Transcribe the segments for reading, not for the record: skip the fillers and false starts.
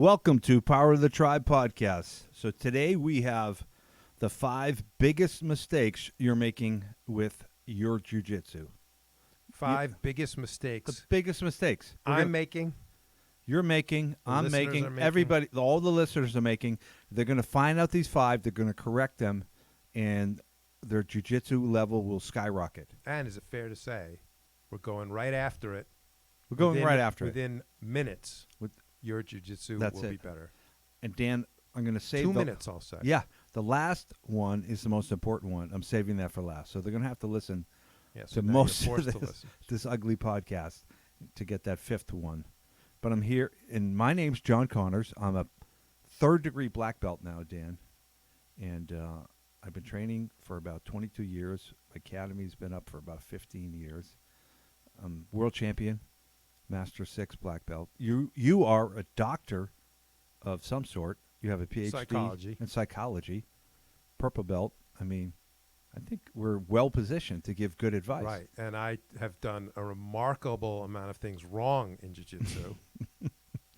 Welcome to Power of the Tribe podcast. So today we have the 5 biggest mistakes you're making with your jiu-jitsu. Biggest mistakes. The biggest mistakes. I'm making. You're making. I'm making. Making. Everybody, all the listeners are making. They're going to find out these 5. They're going to correct them, and their jiu-jitsu level will skyrocket. And is it fair to say we're going right after it? We're going right after it. Within minutes. Your jiu-jitsu will be better. And Dan, I'm going to save 2 minutes, I'll say. Yeah. The last one is the most important one. I'm saving that for last. So they're going to have to listen to most of this ugly podcast to get that 5th one. But I'm here, and my name's John Connors. I'm a 3rd-degree black belt now, Dan. And I've been training for about 22 years. My academy's been up for about 15 years. I'm world champion. Master 6 black belt. You are a doctor of some sort. You have a PhD in psychology. Purple belt. I mean, I think we're well positioned to give good advice. Right. And I have done a remarkable amount of things wrong in jiu-jitsu.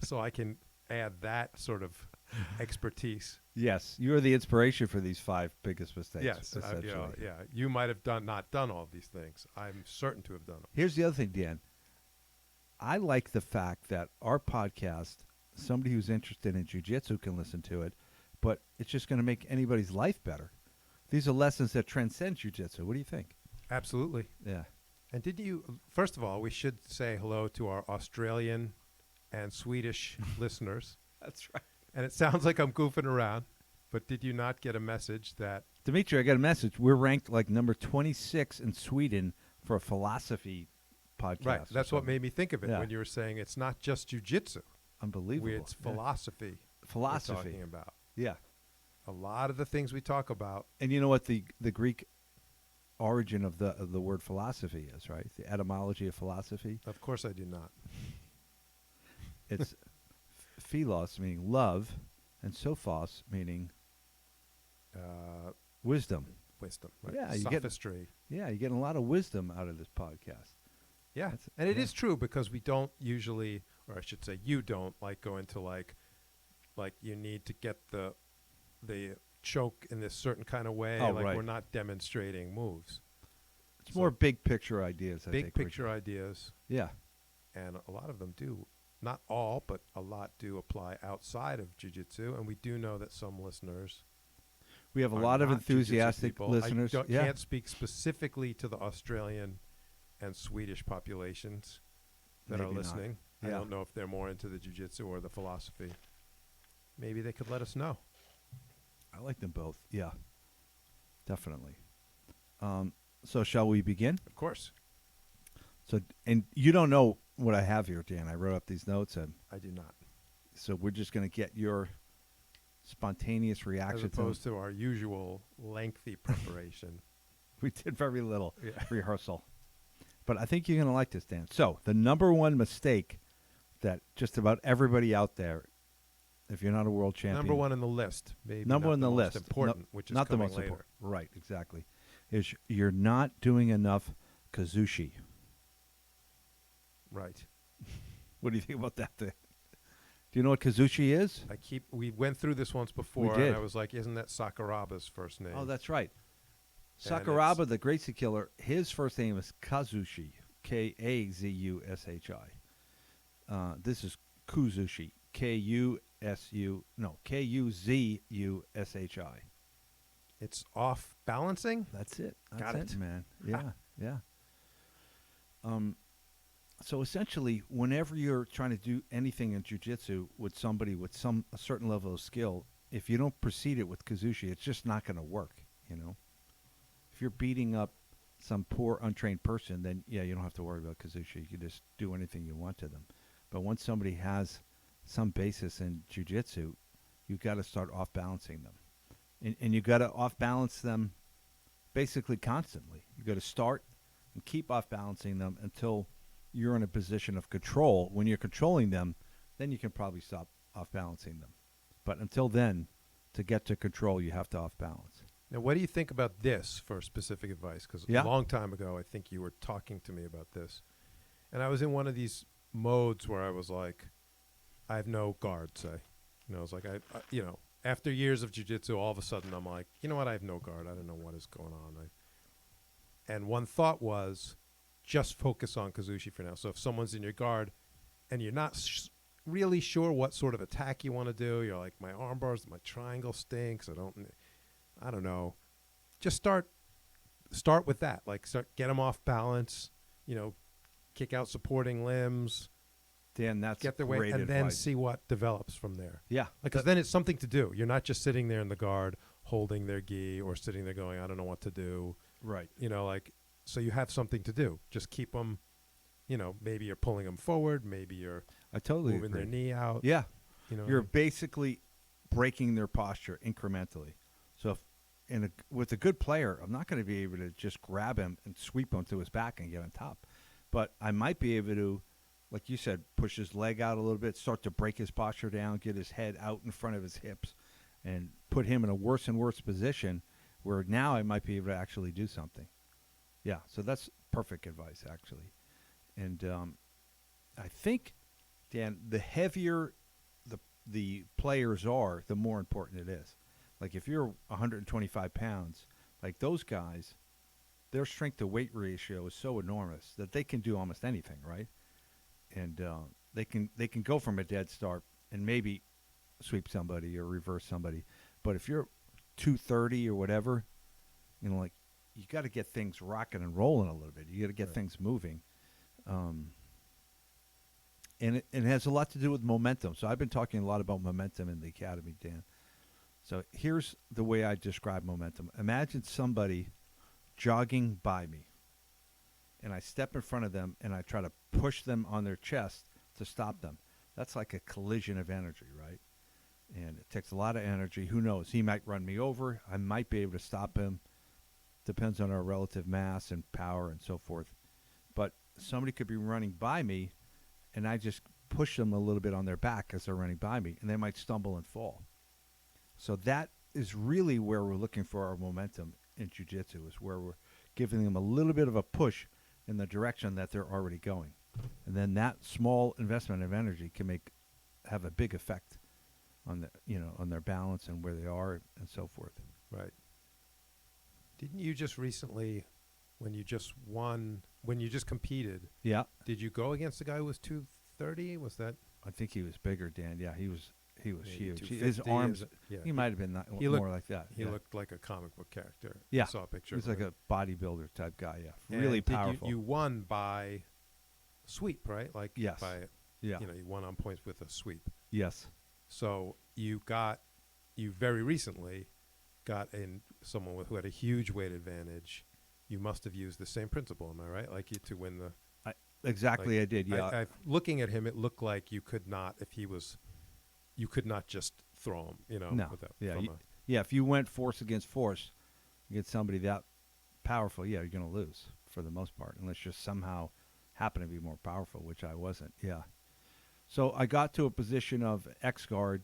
So I can add that sort of expertise. Yes. You are the inspiration for these 5 biggest mistakes. Yes. You might have not done all of these things. I'm certain to have done them. Here's the other thing, Dan. I like the fact that our podcast, somebody who's interested in jiu-jitsu can listen to it, but it's just going to make anybody's life better. These are lessons that transcend jiu-jitsu. What do you think? Absolutely. Yeah. And first of all, we should say hello to our Australian and Swedish listeners. That's right. And it sounds like I'm goofing around, but did you not get a message that... Dimitri, I got a message. We're ranked like number 26 in Sweden for a philosophy podcast. Right. That's what made me think of it when you were saying it's not just jiu-jitsu. Unbelievable. It's philosophy. Philosophy. We're talking about. Yeah. A lot of the things we talk about. And you know what the Greek origin of the word philosophy is, right? The etymology of philosophy. Of course I do not. It's philos, meaning love, and sophos, meaning wisdom. Wisdom. Right? Yeah. Sophistry. You're getting a lot of wisdom out of this podcast. Yeah, and it is true because we don't usually, or I should say you don't, like go into like you need to get the choke in this certain kind of way. We're not demonstrating moves. It's more big picture ideas, I think. Big picture ideas. Yeah. And a lot of them do, not all, but a lot do apply outside of jiu-jitsu, and we do know that some listeners... We have a lot of enthusiastic listeners. I can't speak specifically to the Australian and Swedish populations that are listening. I don't know if they're more into the jiu-jitsu or the philosophy. Maybe they could let us know. I like them both. Yeah, definitely. So shall we begin? Of course. So, and you don't know what I have here, Dan. I wrote up these notes. And I do not. So we're just going to get your spontaneous reaction. As opposed to our usual lengthy preparation. We did very little rehearsal. But I think you're going to like this, Dan. So the number one mistake that just about everybody out there, if you're not a world champion. Number one on the list. Maybe number one on the list. Important, which is not the most later. Important. Right, exactly. Is you're not doing enough Kazushi. Right. What do you think about that thing? Do you know what Kazushi is? We went through this once before, and I was like, isn't that Sakuraba's first name? Oh, that's right. Sakuraba, the Gracie Killer, his first name is Kazushi, Kazushi. This is Kuzushi, Kuzushi. It's off balancing? That's it. Got it, man. Yeah. So essentially, whenever you're trying to do anything in jiu-jitsu with somebody with a certain level of skill, if you don't proceed it with Kazushi, it's just not going to work, you know? If you're beating up some poor, untrained person, then, you don't have to worry about Kazushi. You can just do anything you want to them. But once somebody has some basis in jiu-jitsu, you've got to start off-balancing them. And you've got to off-balance them basically constantly. You've got to start and keep off-balancing them until you're in a position of control. When you're controlling them, then you can probably stop off-balancing them. But until then, to get to control, you have to off-balance. Now, what do you think about this for specific advice? Because a long time ago, I think you were talking to me about this. And I was in one of these modes where I was like, I have no guard, say. You know, it's like after years of jiu-jitsu, all of a sudden I'm like, you know what? I have no guard. I don't know what is going on. And one thought was, just focus on Kazushi for now. So if someone's in your guard, and you're not really sure what sort of attack you want to do, you're like, my arm bars, my triangle stinks. I don't know. Just start with that. Like, get them off balance. You know, kick out supporting limbs. Dan, that's get their great weight, and advice. then see what develops from there. Yeah, because then it's something to do. You're not just sitting there in the guard holding their gi or sitting there going, I don't know what to do. Right. You know, like, so you have something to do. Just keep them. You know, maybe you're pulling them forward. Maybe you're moving agree. their knee out. Yeah. You know, you're basically breaking their posture incrementally. So if with a good player, I'm not going to be able to just grab him and sweep him to his back and get on top. But I might be able to, like you said, push his leg out a little bit, start to break his posture down, get his head out in front of his hips, and put him in a worse and worse position where now I might be able to actually do something. Yeah, so that's perfect advice, actually. And I think, Dan, the heavier the players are, the more important it is. Like if you're 125 pounds, like those guys, their strength to weight ratio is so enormous that they can do almost anything, right? And they can go from a dead start and maybe sweep somebody or reverse somebody. But if you're 230 or whatever, you know, like you got to get things rocking and rolling a little bit. You got to get things moving. And it has a lot to do with momentum. So I've been talking a lot about momentum in the academy, Dan. So here's the way I describe momentum. Imagine somebody jogging by me, and I step in front of them, and I try to push them on their chest to stop them. That's like a collision of energy, right? And it takes a lot of energy. Who knows? He might run me over. I might be able to stop him. Depends on our relative mass and power and so forth. But somebody could be running by me, and I just push them a little bit on their back as they're running by me, and they might stumble and fall. So that is really where we're looking for our momentum in jiu-jitsu, is where we're giving them a little bit of a push in the direction that they're already going. And then that small investment of energy can have a big effect on on their balance and where they are and so forth. Right. Didn't you just recently, when you just competed, yeah, did you go against a guy who was 230? Was that? I think he was bigger, Dan. Yeah, he was huge. His 250 arms, he might have been more like that. He looked like a comic book character. Yeah. I saw a picture. He was like a bodybuilder type guy, yeah. And really powerful. You won by sweep, right? Like, yes. You won on points with a sweep. Yes. So you very recently got in someone who had a huge weight advantage. You must have used the same principle, am I right? Like to win the... Exactly, I did, yeah. Looking at him, it looked like you could not, you could not just throw him, No. If you went force against force, you get somebody that powerful, you're going to lose for the most part, unless you somehow happen to be more powerful, which I wasn't, yeah. So I got to a position of X guard,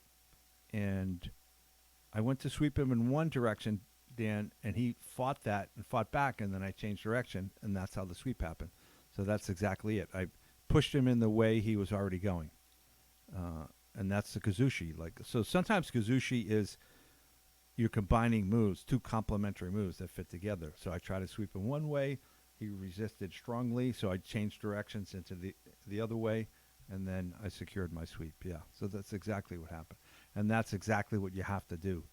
and I went to sweep him in one direction, Dan, and he fought that and fought back, and then I changed direction, and that's how the sweep happened. So that's exactly it. I pushed him in the way he was already going. And that's the Kazushi. So sometimes Kazushi is you're combining moves, two complementary moves that fit together. So I tried to sweep him one way. He resisted strongly, so I changed directions into the other way, and then I secured my sweep. Yeah, so that's exactly what happened. And that's exactly what you have to do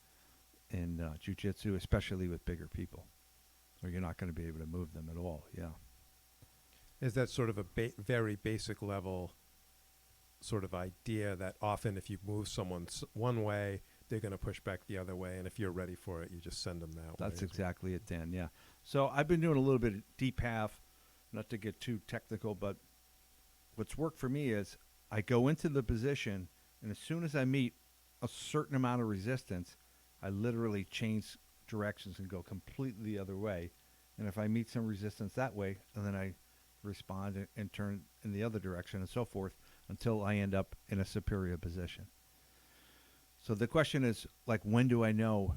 in jiu-jitsu, especially with bigger people, or you're not going to be able to move them at all. Yeah. Is that sort of a very basic level sort of idea that often if you move someone one way, they're going to push back the other way, and if you're ready for it, you just send them that way? That's exactly it, Dan, yeah. So I've been doing a little bit of deep half, not to get too technical, but what's worked for me is I go into the position, and as soon as I meet a certain amount of resistance, I literally change directions and go completely the other way. And if I meet some resistance that way, and then I respond and turn in the other direction and so forth until I end up in a superior position. So the question is, when do I know?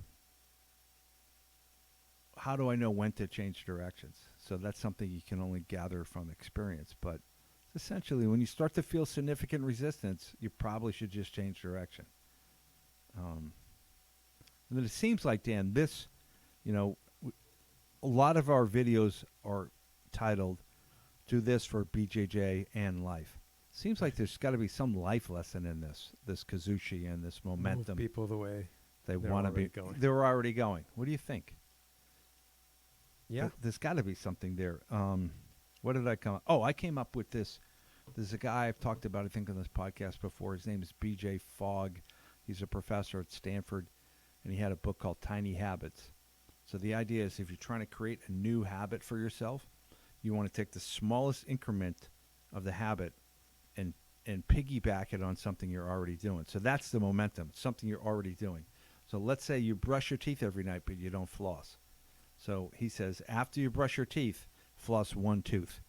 How do I know when to change directions? So that's something you can only gather from experience. But essentially, when you start to feel significant resistance, you probably should just change direction. And then it seems like, Dan, this, you know, a lot of our videos are titled "Do This for BJJ and Life." Seems like there's got to be some life lesson in this Kazushi and this momentum. Move people the way They they're want to be already going. They're already going. What do you think? Yeah. There's got to be something there. What did I come? Oh, I came up with this. There's a guy I've talked about, I think, on this podcast before. His name is BJ Fogg. He's a professor at Stanford, and he had a book called Tiny Habits. So the idea is, if you're trying to create a new habit for yourself, you want to take the smallest increment of the habit and piggyback it on something you're already doing. So that's the momentum, something you're already doing. So let's say you brush your teeth every night, but you don't floss. So he says, after you brush your teeth, floss one tooth.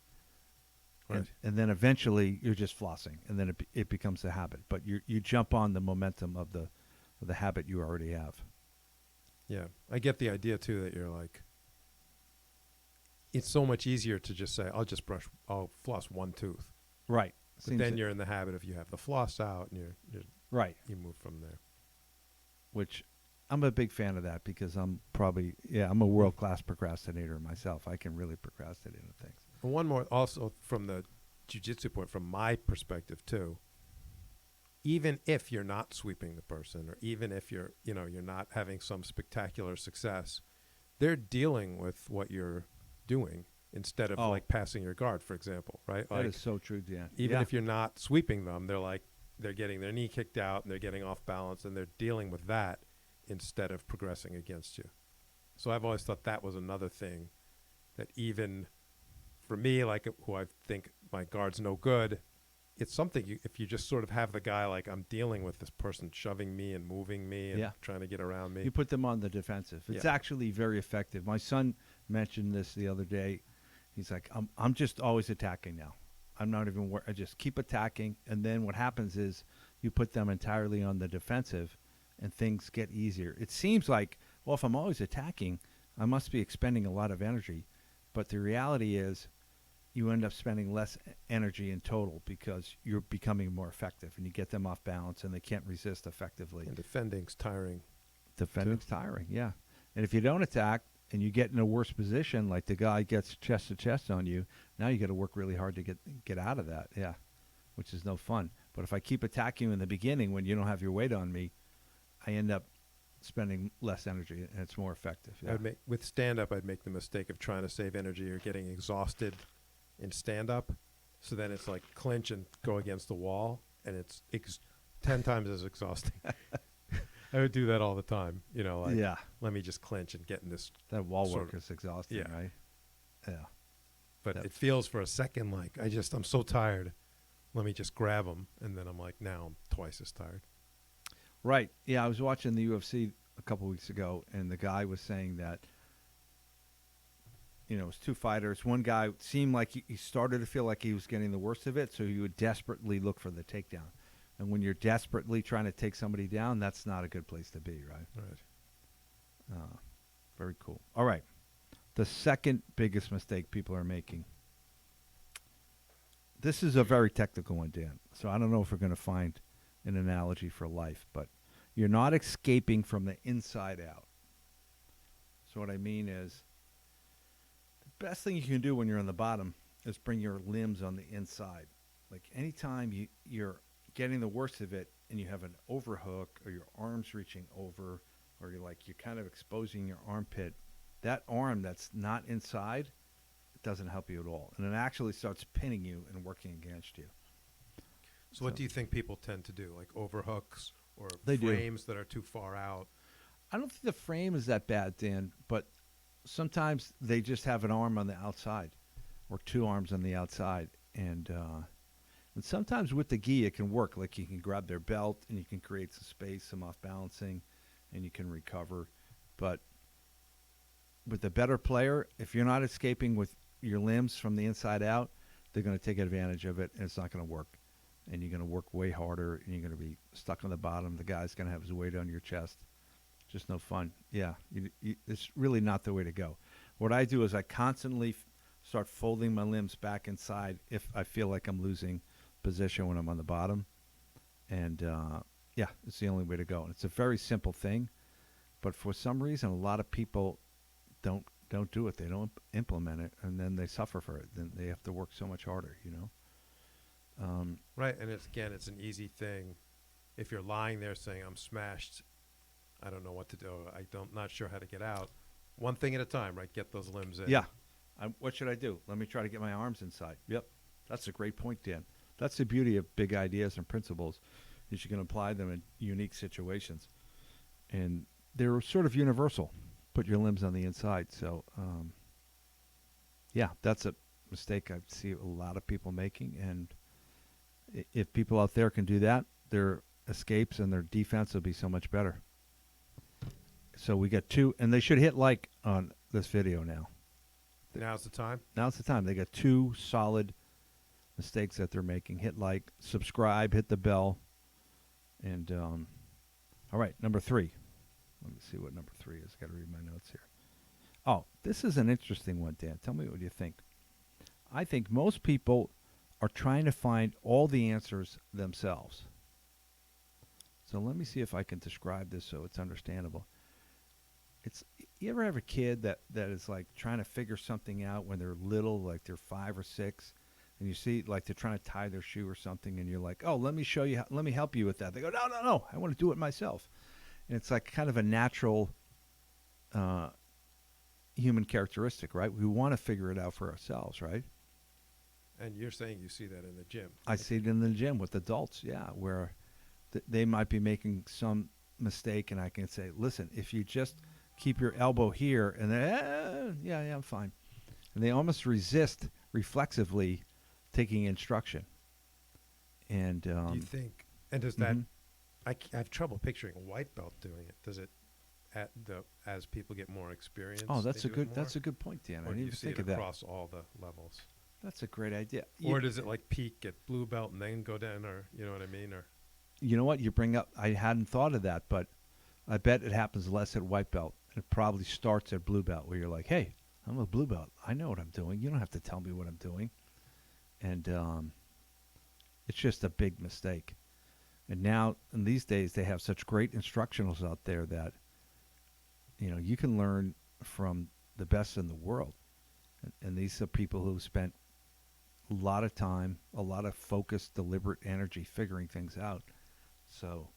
Right. And then eventually you're just flossing, and then it becomes a habit. But you jump on the momentum of the habit you already have. Yeah. I get the idea, too, that you're like, it's so much easier to just say, I'll floss one tooth. Right. But then you're in the habit of you have the floss out, and you're right. You move from there. Which I'm a big fan of that, because I'm a world-class procrastinator myself. I can really procrastinate on things. And one more, also from the jiu-jitsu point, from my perspective too, even if you're not sweeping the person, or even if you're not having some spectacular success, they're dealing with what you're doing instead of like passing your guard, for example, right? That is so true, Dan. Even if you're not sweeping them, they're getting their knee kicked out and they're getting off balance, and they're dealing with that instead of progressing against you. So I've always thought that was another thing that, even for me, like, who I think my guard's no good, it's something if you just sort of have the guy like, I'm dealing with this person shoving me and moving me and trying to get around me. You put them on the defensive. It's actually very effective. My son mentioned this the other day. He's like, I'm just always attacking now. I'm not even I just keep attacking, and then what happens is you put them entirely on the defensive, and things get easier. It seems like, well, if I'm always attacking, I must be expending a lot of energy. But the reality is you end up spending less energy in total, because you're becoming more effective, and you get them off balance, and they can't resist effectively. And defending's tiring. Defending's tiring, yeah. And if you don't attack and you get in a worse position, like the guy gets chest to chest on you, now you got to work really hard to get out of that, which is no fun. But if I keep attacking you in the beginning when you don't have your weight on me, I end up spending less energy, and it's more effective. Yeah. With stand-up, I'd make the mistake of trying to save energy or getting exhausted in stand-up. So then it's like clinch and go against the wall, and it's 10 times as exhausting. I would do that all the time. Let me just clinch and get in this. That wall work is exhausting, right? Yeah. But it feels for a second like, I'm so tired. Let me just grab them. And then I'm like, now I'm twice as tired. Right. Yeah, I was watching the UFC a couple weeks ago, and the guy was saying that, it was two fighters. One guy seemed like he started to feel like he was getting the worst of it, so he would desperately look for the takedown. And when you're desperately trying to take somebody down, that's not a good place to be, right? Right. Very cool. All right. The second biggest mistake people are making. This is a very technical one, Dan. So I don't know if we're going to find an analogy for life, but you're not escaping from the inside out. So what I mean is, the best thing you can do when you're on the bottom is bring your limbs on the inside. Like, anytime you're getting the worst of it and you have an overhook, or your arm's reaching over, or you're kind of exposing your armpit, that arm that's not inside, it doesn't help you at all. And it actually starts pinning you and working against you. So what do you think people tend to do? Like overhooks or frames that are too far out? I don't think the frame is that bad, Dan, but sometimes they just have an arm on the outside, or two arms on the outside. And sometimes with the gi, it can work. Like, you can grab their belt and you can create some space, some off balancing, and you can recover. But with the better player, if you're not escaping with your limbs from the inside out, they're going to take advantage of it, and it's not going to work. And you're going to work way harder, and you're going to be stuck on the bottom. The guy's going to have his weight on your chest. Just no fun. Yeah, it's really not the way to go. What I do is I constantly start folding my limbs back inside if I feel like I'm losing position when I'm on the bottom. And Yeah, it's the only way to go. And it's a very simple thing, but for some reason, a lot of people don't do it. They don't implement it, and then they suffer for it. Then they have to work so much harder. Right, and it's an easy thing. If you're lying there saying I'm smashed, I don't know what to do. Not sure how to get out. One thing at a time, right? Get those limbs in. Yeah. What should I do? Let me try to get my arms inside. Yep. That's a great point, Dan. That's the beauty of big ideas and principles, is you can apply them in unique situations. And they're sort of universal. Put your limbs on the inside. So, yeah, that's a mistake I see a lot of people making. And if people out there can do that, their escapes and their defense will be so much better. So we got 2, and they should hit like on this video now. Now's the time? Now's the time. They got 2 solid mistakes that they're making. Hit like, subscribe, hit the bell. And, all right, number 3. Let me see what number 3 is. Got to read my notes here. Oh, this is an interesting one, Dan. Tell me what you think. I think most people are trying to find all the answers themselves. So let me see if I can describe this so it's understandable. You ever have a kid that is like trying to figure something out when they're little, like they're 5 or 6, and you see like they're trying to tie their shoe or something, and you're like, oh, let me show you, let me help you with that. They go, no, I want to do it myself. And it's like kind of a natural human characteristic, right? We want to figure it out for ourselves, right? And you're saying you see that in the gym. I see it in the gym with adults, yeah, where they might be making some mistake, and I can say, listen, if you just keep your elbow here, and then, yeah, I'm fine. And they almost resist reflexively taking instruction. And do you think, and does that, I have trouble picturing a white belt doing it. Does it, as people get more experience? Oh, that's a good point, Dan. Or I do didn't you even see think it of that. across all the levels? That's a great idea. Or does it like peak at blue belt and then go down, or you know what I mean? Or you know what you bring up? I hadn't thought of that, but I bet it happens less at white belt. It probably starts at blue belt, where you're like, hey, I'm a blue belt. I know what I'm doing. You don't have to tell me what I'm doing. And it's just a big mistake. And now, in these days, they have such great instructionals out there that, you can learn from the best in the world. And these are people who spent a lot of time, a lot of focused, deliberate energy figuring things out. So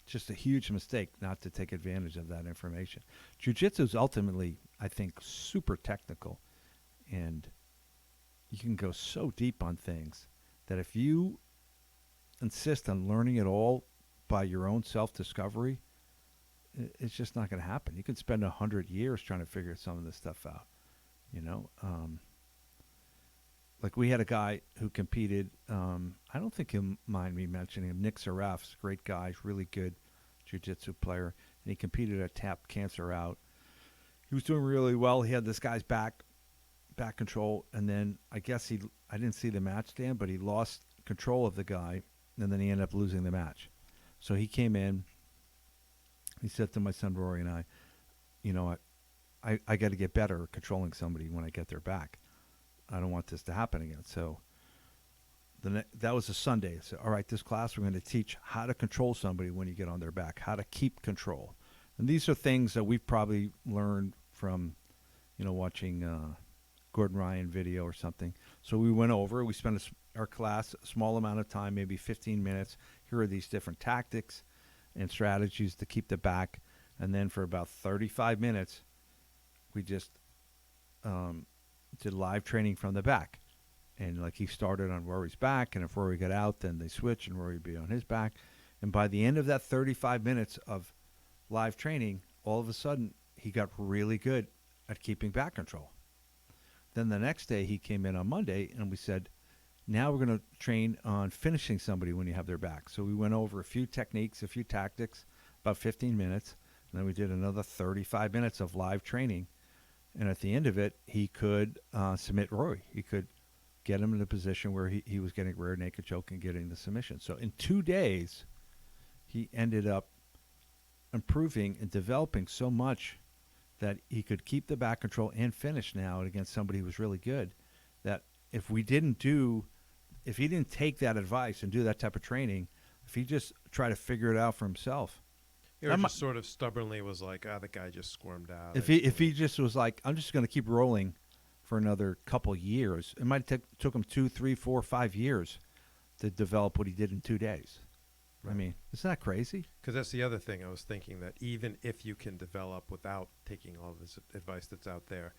just a huge mistake not to take advantage of that information. Jiu-jitsu is ultimately, I think, super technical. And you can go so deep on things that if you insist on learning it all by your own self-discovery, it's just not going to happen. You can spend 100 years trying to figure some of this stuff out. Like we had a guy who competed, I don't think he'll mind me mentioning him, Nick Saraf, great guy, really good jiu-jitsu player, and he competed at Tap Cancer Out. He was doing really well. He had this guy's back control, and then I guess I didn't see the match, Dan, but he lost control of the guy, and then he ended up losing the match. So he came in, he said to my son Rory and I got to get better at controlling somebody when I get their back. I don't want this to happen again. So that was a Sunday. I said, all right, this class, we're going to teach how to control somebody when you get on their back, how to keep control. And these are things that we've probably learned from, watching Gordon Ryan video or something. So we went over, we spent our class a small amount of time, maybe 15 minutes. Here are these different tactics and strategies to keep the back. And then for about 35 minutes, we just did live training from the back. And like he started on Rory's back, and if Rory got out, then they switch and Rory would be on his back. And by the end of that 35 minutes of live training, all of a sudden he got really good at keeping back control. Then the next day he came in on Monday and we said, now we're going to train on finishing somebody when you have their back. So we went over a few techniques, a few tactics, about 15 minutes. And then we did another 35 minutes of live training. And at the end of it, he could submit Rory. He could get him in a position where he was getting rear naked choke and getting the submission. So in 2 days, he ended up improving and developing so much that he could keep the back control and finish now against somebody who was really good. That if he didn't take that advice and do that type of training, If he just tried to figure it out for himself. Or just sort of stubbornly was like, the guy just squirmed out. If he just was like, I'm just going to keep rolling for another couple years, it might have took him 2, 3, 4, 5 years to develop what he did in 2 days. Right. I mean, isn't that crazy? Because that's the other thing I was thinking, that even if you can develop without taking all this advice that's out there,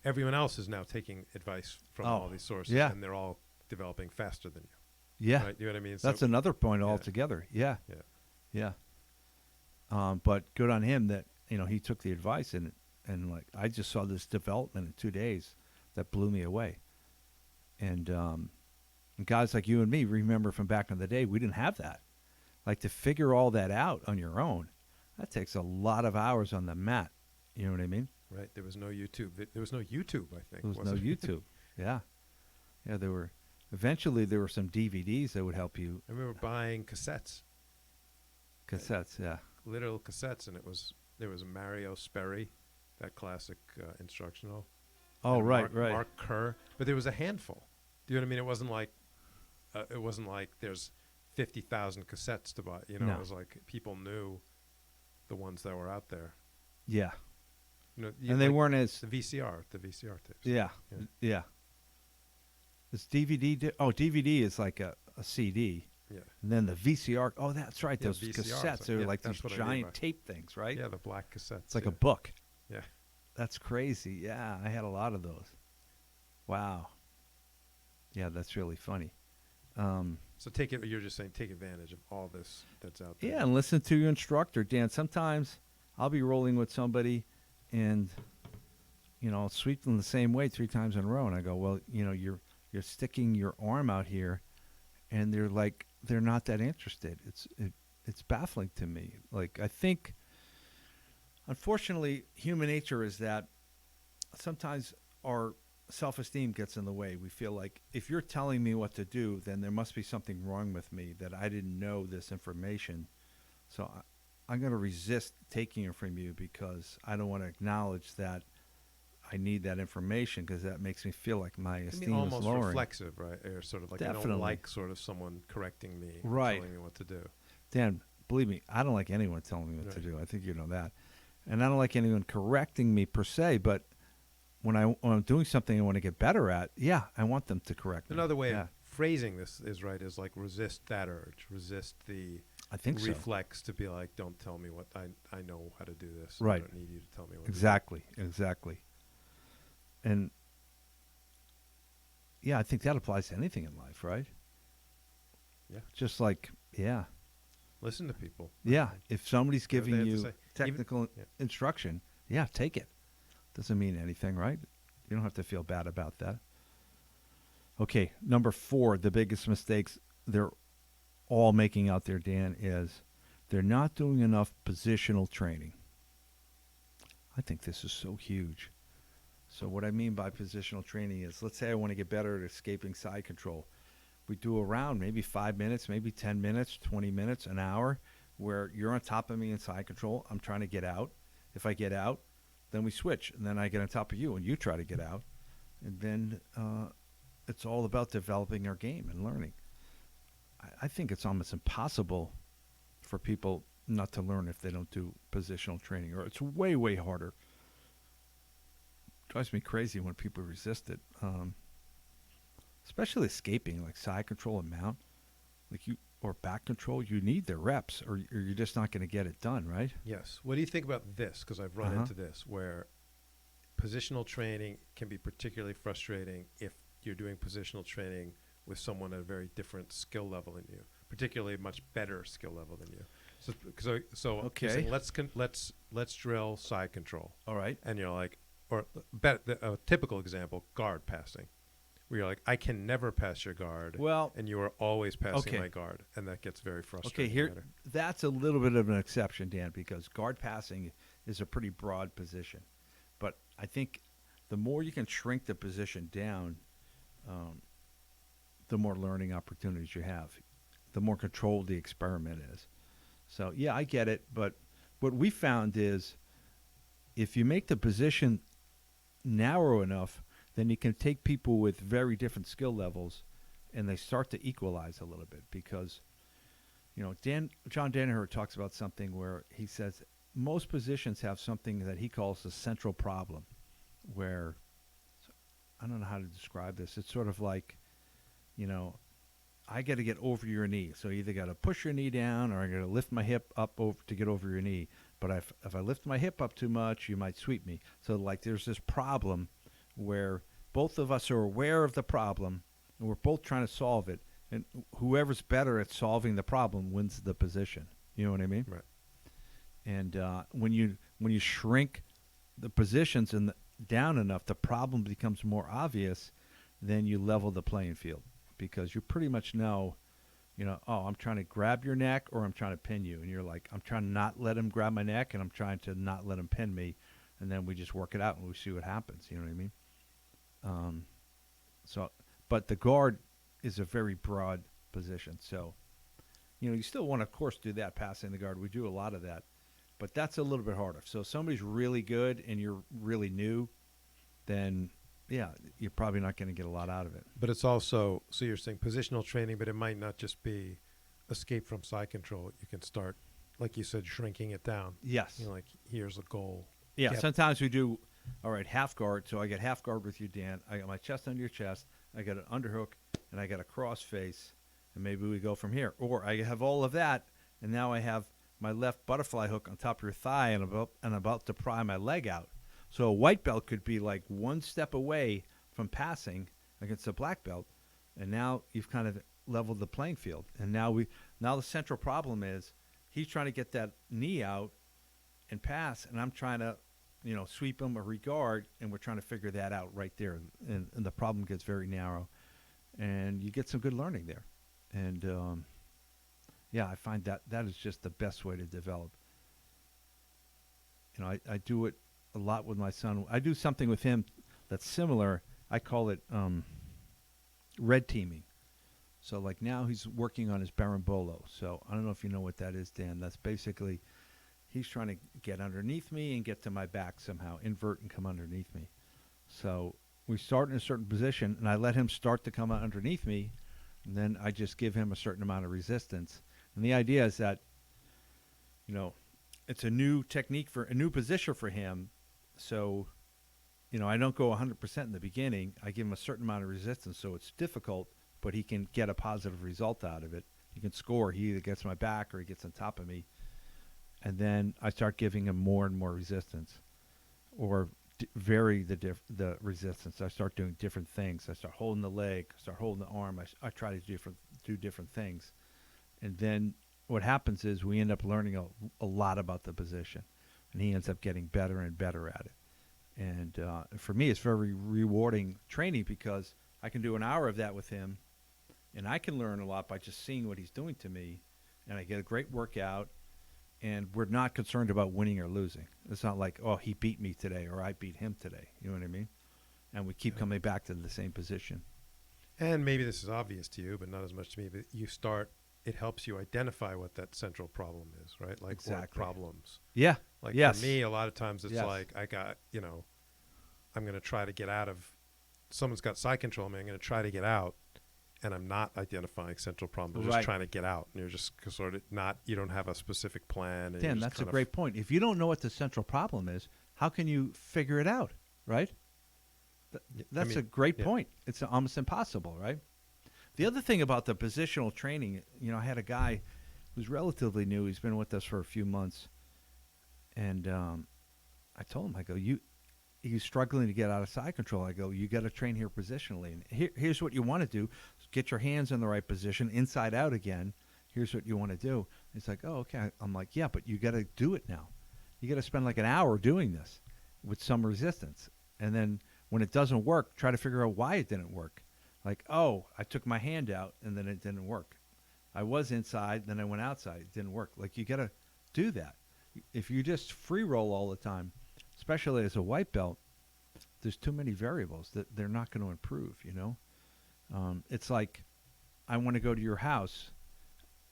everyone else is now taking advice from all these sources, and they're all developing faster than you. Yeah. Right? You know what I mean? That's another point altogether. Yeah. Yeah. But good on him that, he took the advice and like, I just saw this development in 2 days that blew me away. And guys like you and me remember from back in the day, we didn't have that. Like, to figure all that out on your own, that takes a lot of hours on the mat. You know what I mean? Right. There was no YouTube. There was no YouTube, I think. There was no YouTube. Yeah. Yeah, eventually there were some DVDs that would help you. I remember buying cassettes. Cassettes, yeah. Literal cassettes, and there was a Mario Sperry, that classic instructional. Oh, right. Mark Kerr. But there was a handful. Do you know what I mean? It wasn't like there's 50,000 cassettes to buy. No. It was like people knew the ones that were out there. Yeah. And they weren't as the VCR tapes. Yeah. This DVD. DVD is like a CD. Yeah. And then the VCR. Oh, that's right. Those VCRs, cassettes are like these giant tape things, right? Yeah, the black cassettes. It's like a book. Yeah. That's crazy. Yeah, I had a lot of those. Wow. Yeah, that's really funny. So you're just saying take advantage of all this that's out there. Yeah, and listen to your instructor, Dan. Sometimes I'll be rolling with somebody and, I'll sweep them the same way 3 times in a row. And I go, well, you're sticking your arm out here, and they're not that interested. It's baffling to me. Like, I think, unfortunately, human nature is that sometimes our self-esteem gets in the way. We feel like if you're telling me what to do, then there must be something wrong with me, that I didn't know this information. So I'm going to resist taking it from you because I don't want to acknowledge that I need that information, because that makes me feel like my esteem is lowering. Almost reflexive, right? Or sort of like, Definitely. I don't like sort of someone correcting me, right, telling me what to do. Dan, believe me, I don't like anyone telling me what to do. I think you know that. And I don't like anyone correcting me per se, but when I'm doing something I want to get better at, I want them to correct me. Another way of phrasing this is like resist that urge, resist the reflex to be like, don't tell me what I know how to do this. Right. I don't need you to tell me what Exactly. And I think that applies to anything in life, right? Yeah. Just like, listen to people. Yeah. If somebody's giving you technical instruction, take it. Doesn't mean anything, right? You don't have to feel bad about that. Okay, number 4, the biggest mistakes they're all making out there, Dan, is they're not doing enough positional training. I think this is so huge. So what I mean by positional training is, let's say I want to get better at escaping side control. We do a round, maybe 5 minutes, maybe 10 minutes, 20 minutes, an hour, where you're on top of me in side control. I'm trying to get out. If I get out, then we switch, and then I get on top of you, and you try to get out. And then it's all about developing our game and learning. I think it's almost impossible for people not to learn if they don't do positional training, or it's way, way harder. It drives me crazy when people resist it, especially escaping, like side control and mount. Or back control, you need the reps, or you're just not going to get it done, right? Yes. What do you think about this? Because I've run into this, where positional training can be particularly frustrating if you're doing positional training with someone at a very different skill level than you, particularly a much better skill level than you. So okay, you're saying, let's drill side control. All right. And you're like, a typical example, guard passing. Where you're like, I can never pass your guard. Well, and you are always passing my guard, and that gets very frustrating. Okay, that's a little bit of an exception, Dan, because guard passing is a pretty broad position. But I think the more you can shrink the position down, the more learning opportunities you have, the more controlled the experiment is. So, I get it. But what we found is if you make the position narrow enough, then you can take people with very different skill levels, and they start to equalize a little bit, because John Danaher talks about something where he says most positions have something that he calls a central problem, where I don't know how to describe this. It's sort of like, you know, I got to get over your knee. So you either got to push your knee down or I got to lift my hip up over to get over your knee. But if I lift my hip up too much, you might sweep me. So like there's this problem where both of us are aware of the problem and we're both trying to solve it. And whoever's better at solving the problem wins the position. You know what I mean? Right. And when you shrink the positions down enough, the problem becomes more obvious. Then you level the playing field because you pretty much know, oh, I'm trying to grab your neck or I'm trying to pin you, and you're like, I'm trying to not let him grab my neck, and I'm trying to not let him pin me, and then we just work it out and we see what happens. You know what I mean? But the guard is a very broad position, so you still want to, of course, do that passing the guard. We do a lot of that. But that's a little bit harder. So if somebody's really good and you're really new, then, yeah, you're probably not going to get a lot out of it. But it's also, so you're saying positional training, but it might not just be escape from side control. You can start, like you said, shrinking it down. Yes. Like, here's a goal. Yeah, sometimes we do, all right, half guard. So I get half guard with you, Dan. I got my chest under your chest. I got an underhook, and I got a cross face, and maybe we go from here. Or I have all of that, and now I have my left butterfly hook on top of your thigh and about to pry my leg out. So a white belt could be like one step away from passing against a black belt, and now you've kind of leveled the playing field. And now the central problem is he's trying to get that knee out and pass, and I'm trying to, sweep him or regard, and we're trying to figure that out right there. And the problem gets very narrow, and you get some good learning there. And yeah, I find that is just the best way to develop. I do it a lot with my son. I do something with him that's similar. I call it red teaming. So like now he's working on his berimbolo. So I don't know if you know what that is, Dan. That's basically he's trying to get underneath me and get to my back somehow, invert and come underneath me. So we start in a certain position, and I let him start to come underneath me, and then I just give him a certain amount of resistance. And the idea is that, it's a new technique for a new position for him. So, I don't go 100% in the beginning. I give him a certain amount of resistance, so it's difficult, but he can get a positive result out of it. He can score. He either gets my back or he gets on top of me. And then I start giving him more and more resistance, or vary the resistance. I start doing different things. I start holding the leg, start holding the arm. I try to do different things. And then what happens is we end up learning a lot about the position, and he ends up getting better and better at it. And for me, it's very rewarding training because I can do an hour of that with him, and I can learn a lot by just seeing what he's doing to me, and I get a great workout, and we're not concerned about winning or losing. It's not like, oh, he beat me today or I beat him today. You know what I mean? And we keep coming back to the same position. And maybe this is obvious to you, but not as much to me, but it helps you identify what that central problem is, right? Like exactly. Or problems. Yeah. Like yes. For me, a lot of times it's yes. like I got, I'm going to try to get out of, someone's got side control me, I'm going to try to get out, and I'm not identifying central problem. They're just trying to get out, and you're just sort of you don't have a specific plan. Dan, that's a great point. If you don't know what the central problem is, how can you figure it out, right? That's a great point. It's almost impossible, right? The other thing about the positional training, I had a guy who's relatively new. He's been with us for a few months. And I told him, I go, he's struggling to get out of side control. I go, you got to train here positionally. And here's what you want to do. Get your hands in the right position, inside out again. Here's what you want to do. He's like, oh, okay. I'm like, yeah, but you got to do it now. You got to spend like an hour doing this with some resistance. And then when it doesn't work, try to figure out why it didn't work. Like, oh, I took my hand out and then it didn't work. I was inside, then I went outside. It didn't work. Like, you got to do that. If you just free roll all the time, especially as a white belt, there's too many variables that they're not going to improve, It's like I want to go to your house,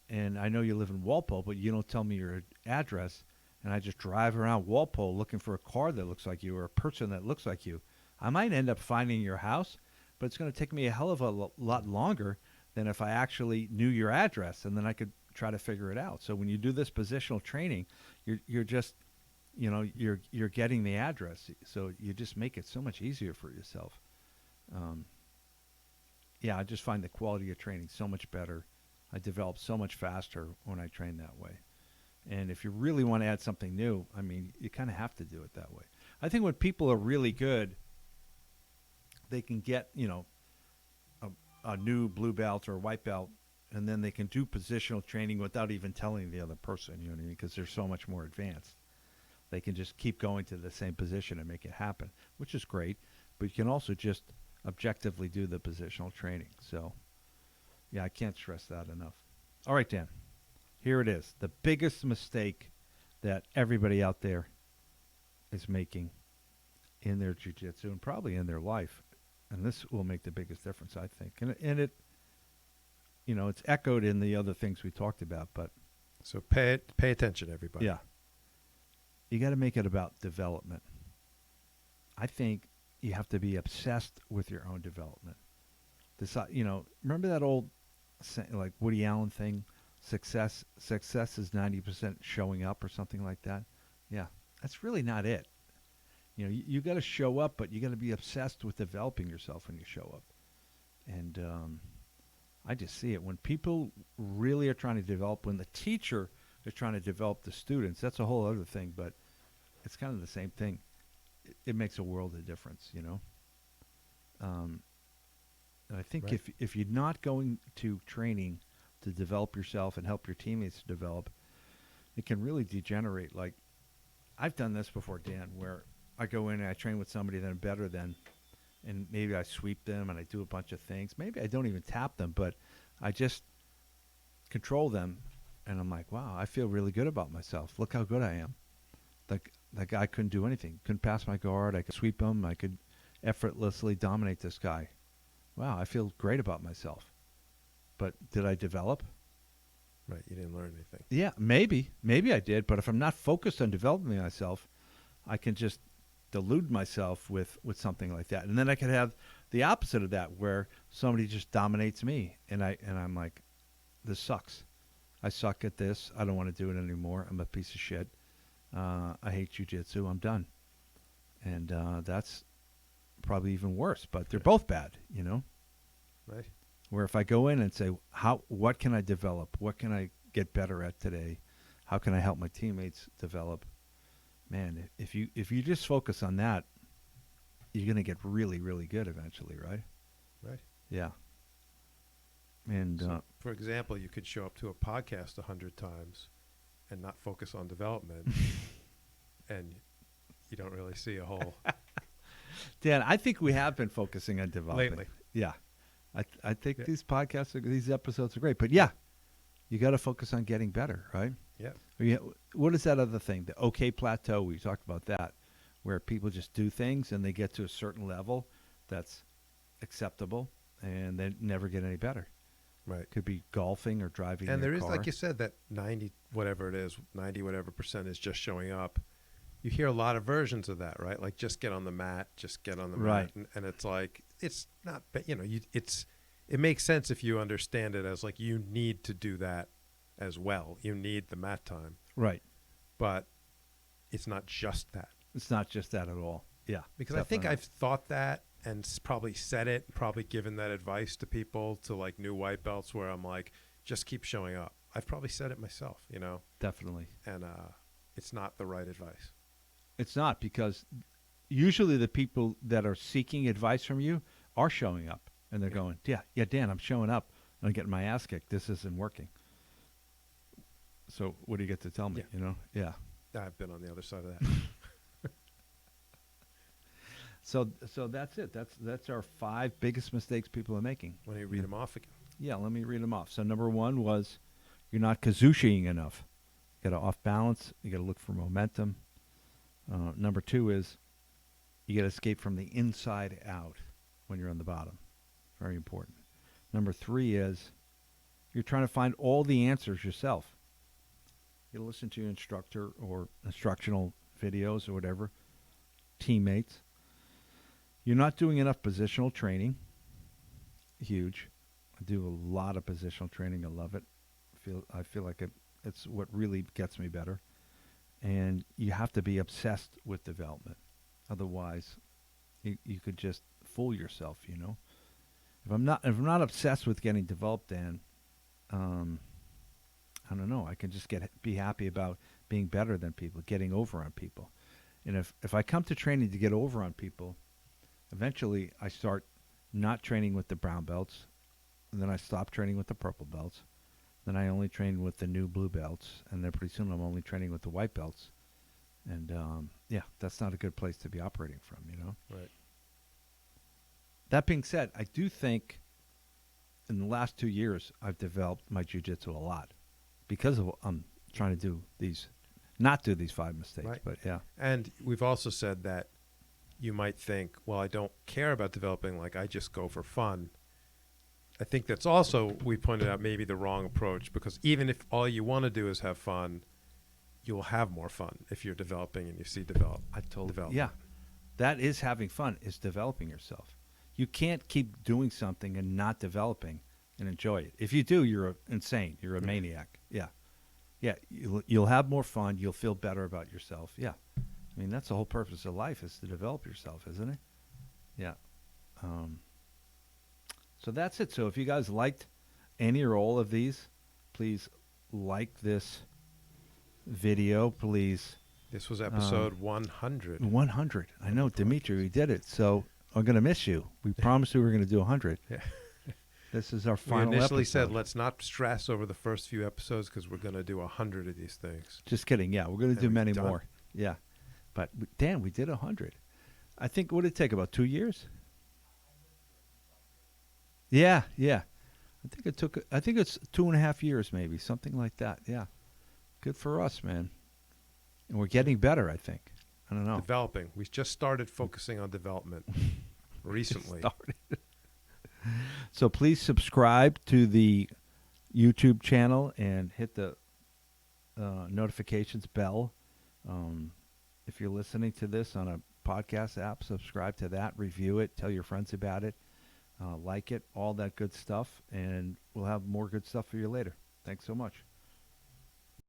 and I know you live in Walpole, but you don't tell me your address, and I just drive around Walpole looking for a car that looks like you or a person that looks like you. I might end up finding your house, but it's going to take me a hell of a lot longer than if I actually knew your address, and then I could try to figure it out. So when you do this positional training, you're just, you're getting the address. So you just make it so much easier for yourself. Yeah, I just find the quality of training so much better. I develop so much faster when I train that way. And if you really want to add something new, I mean, you kind of have to do it that way. I think when people are really good, they can get, a new blue belt or white belt, and then they can do positional training without even telling the other person, you know what I mean? Because they're so much more advanced. They can just keep going to the same position and make it happen, which is great. But you can also just objectively do the positional training. So, yeah, I can't stress that enough. All right, Dan. Here it is. The biggest mistake that everybody out there is making in their jiu-jitsu and probably in their life. And this will make the biggest difference, I think. And it, it's echoed in the other things we talked about. But so pay attention, everybody. Yeah. You got to make it about development. I think you have to be obsessed with your own development. This, remember that old, like Woody Allen thing? Success is 90% showing up or something like that. Yeah, that's really not it. You got to show up, but you got to be obsessed with developing yourself when you show up. And I just see it when people really are trying to develop. When the teacher is trying to develop the students, that's a whole other thing. But it's kind of the same thing. It makes a world of difference, And I think Right. if you're not going to training to develop yourself and help your teammates to develop, it can really degenerate. Like, I've done this before, Dan, where I go in and I train with somebody that I'm better than, and maybe I sweep them and I do a bunch of things. Maybe I don't even tap them, but I just control them, and I'm like, wow, I feel really good about myself. Look how good I am. Like, that guy couldn't do anything. Couldn't pass my guard. I could sweep him. I could effortlessly dominate this guy. Wow, I feel great about myself. But did I develop? Right, you didn't learn anything. Yeah, maybe. Maybe I did. But if I'm not focused on developing myself, I can just delude myself with something like that. And then I could have the opposite of that, where somebody just dominates me. And I'm like, this sucks. I suck at this. I don't want to do it anymore. I'm a piece of shit. I hate jiu-jitsu. I'm done. And that's probably even worse. But they're both bad, Right. Where if I go in and say, what can I develop? What can I get better at today? How can I help my teammates develop? Man, if you just focus on that, you're going to get really, really good eventually, right? Right. Yeah. And So, for example, you could show up to a podcast 100 times and not focus on development, and you don't really see a whole Dan, I think we have been focusing on developing. lately. Yeah. I think Yeah. these podcasts, these episodes are great. But yeah, you got to focus on getting better, right? Yeah. What is that other thing? The OK plateau. We talked about that, where people just do things and they get to a certain level that's acceptable, and they never get any better. Right. Could be golfing or driving. And your there is, car. like you said, that 90 whatever it is, 90 whatever percent is just showing up. You hear a lot of versions of that, right? Like, just get on the mat, just get on the Right. mat. And it's like, it's not, it makes sense if you understand it as like, you need to do that as well. You need the mat time. Right. But it's not just that. It's not just that at all. Yeah. Because I think definitely. I've thought that and probably said it, probably given that advice to people, to like new white belts, where I'm like, just keep showing up. I've probably said it myself, Definitely. and it's not the right advice. It's not, because usually the people that are seeking advice from you are showing up, and they're going, yeah, Dan, I'm showing up. I'm getting my ass kicked. This isn't working. So what do you get to tell me, Yeah. I've been on the other side of that. So that's it. That's our 5 biggest mistakes people are making. When you read them off again. Yeah, let me read them off. So number 1 was you're not Kazushiing enough. You got to off balance. You got to look for momentum. Number 2 is you got to escape from the inside out when you're on the bottom. Very important. Number 3 is you're trying to find all the answers yourself. You listen to your instructor or instructional videos or whatever, teammates. You're not doing enough positional training. Huge. I do a lot of positional training. I love it. I feel like it's what really gets me better. And you have to be obsessed with development. Otherwise, you could just fool yourself, you know. If I'm not obsessed with getting developed, then I don't know. I can just be happy about being better than people, getting over on people. And if I come to training to get over on people, eventually I start not training with the brown belts, and then I stop training with the purple belts. Then I only train with the new blue belts, and then pretty soon I'm only training with the white belts. And yeah, that's not a good place to be operating from, you know. Right. That being said, I do think in the last 2 years I've developed my jiu-jitsu a lot because of I'm trying to not do these 5 mistakes. Right. But yeah. And we've also said that you might think, well, I don't care about developing, like I just go for fun. I think that's also, we pointed out, maybe the wrong approach, because even if all you want to do is have fun, you'll have more fun if you're developing and you see development. Yeah, that is having fun, is developing yourself. You can't keep doing something and not developing and enjoy it. If you do, you're insane. You're a maniac. Yeah. Yeah, you'll have more fun. You'll feel better about yourself. Yeah. I mean, that's the whole purpose of life, is to develop yourself, isn't it? Yeah. So that's it. So if you guys liked any or all of these, please like this video, please. This was episode 100. 100. I know, Dimitri, we did it. So I'm going to miss you. We promised we were going to do 100. Yeah. This is our final We initially episode. said, let's not stress over the first few episodes because we're going to do 100 of these things. Just kidding. Yeah, we're going to do many more. Yeah. But, Dan, we did 100. I think, what did it take, about 2 years? Yeah. I think it's 2.5 years, maybe, something like that. Yeah. Good for us, man. And we're getting better, I think. I don't know. Developing. We just started focusing on development recently. So please subscribe to the YouTube channel and hit the notifications bell. If you're listening to this on a podcast app, subscribe to that, review it, tell your friends about it, like it, all that good stuff, and we'll have more good stuff for you later. Thanks so much.